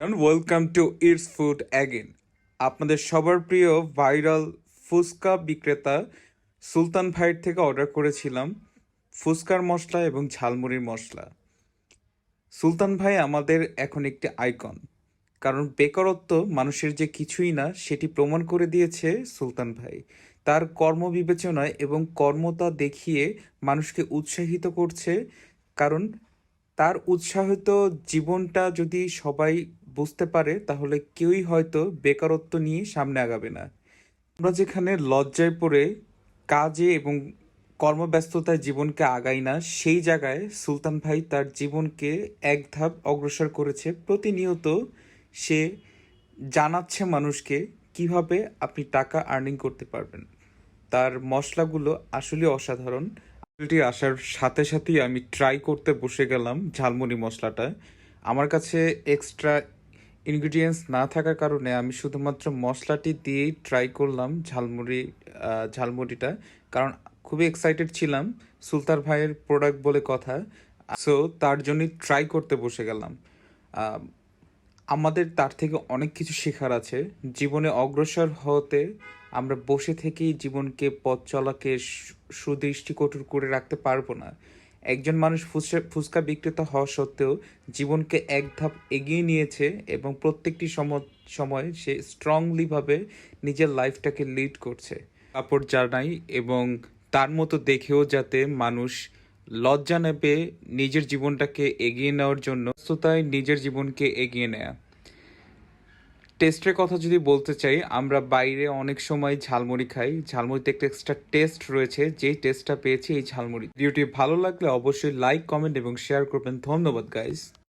Welcome to its food again. আপনাদের সবার প্রিয় ভাইরাল ফুচকা বিক্রেতা সুলতান ভাইয়ের থেকে অর্ডার করেছিলাম ফুচকার মশলা এবং ঝালমুড়ির মশলা। সুলতান ভাই আমাদের এখন একটি আইকন, কারণ বেকারত্ব মানুষের যে কিছুই না সেটি প্রমাণ করে দিয়েছে সুলতান ভাই। তার কর্মবিবেচনায় এবং কর্মতা দেখিয়ে মানুষকে উৎসাহিত করছে, কারণ তার উৎসাহিত জীবনটা যদি সবাই বুঝতে পারে তাহলে কেউই হয়তো বেকারত্ব নিয়ে সামনে আগাবে না। আমরা যেখানে লজ্জায় পড়ে কাজে এবং কর্মব্যস্ততায় জীবনকে আগাই না, সেই জায়গায় সুলতান ভাই তার জীবনকে এক ধাপ অগ্রসর করেছে। প্রতিনিয়ত সে জানাচ্ছে মানুষকে কিভাবে আপনি টাকা আর্নিং করতে পারবেন। তার মশলাগুলো আসলে অসাধারণ। রেসিপিটি আসার সাথে সাথেই আমি ট্রাই করতে বসে গেলাম ঝালমুড়ি মশলাটা। আমার কাছে এক্সট্রা ইনগ্রিডিয়েন্টস না থাকার কারণে আমি শুধুমাত্র মশলাটি দিয়েই ট্রাই করলাম ঝালমুড়িটা, কারণ খুবই এক্সাইটেড ছিলাম, সুলতান ভাইয়ের প্রোডাক্ট বলে কথা। সো তার জন্যই ট্রাই করতে বসে গেলাম। আহ, আমাদের তার থেকে অনেক কিছু শেখার আছে। জীবনে অগ্রসর হতে আমরা বসে থেকেই জীবনকে পথ চলাকে সুদৃষ্টিকটু করে রাখতে পারবো না। একজন মানুষ ফুচকা বিক্রেতা হওয়া সত্ত্বেও জীবনকে এক ধাপ এগিয়ে নিয়েছে এবং প্রত্যেকটি সময় সে স্ট্রংলিভাবে নিজের লাইফটাকে লিড করছে। কাপড় জানাই এবং তার মতো দেখেও যাতে মানুষ লজ্জা নেবে নিজের জীবনটাকে এগিয়ে নেওয়ার জন্য, ব্যস্ততায় নিজের জীবনকে এগিয়ে নেয়া। টেস্টের কথা যদি বলতে চাই, আমরা বাইরে অনেক সময় ঝালমুড়ি খাই, ঝালমুড়িতে একটা এক্সট্রা টেস্ট রয়েছে, যেই টেস্টটা পেয়েছি এই ঝালমুড়ি। ভিডিওটি ভালো লাগলে অবশ্যই লাইক, কমেন্ট এবং শেয়ার করবেন। ধন্যবাদ গাইস।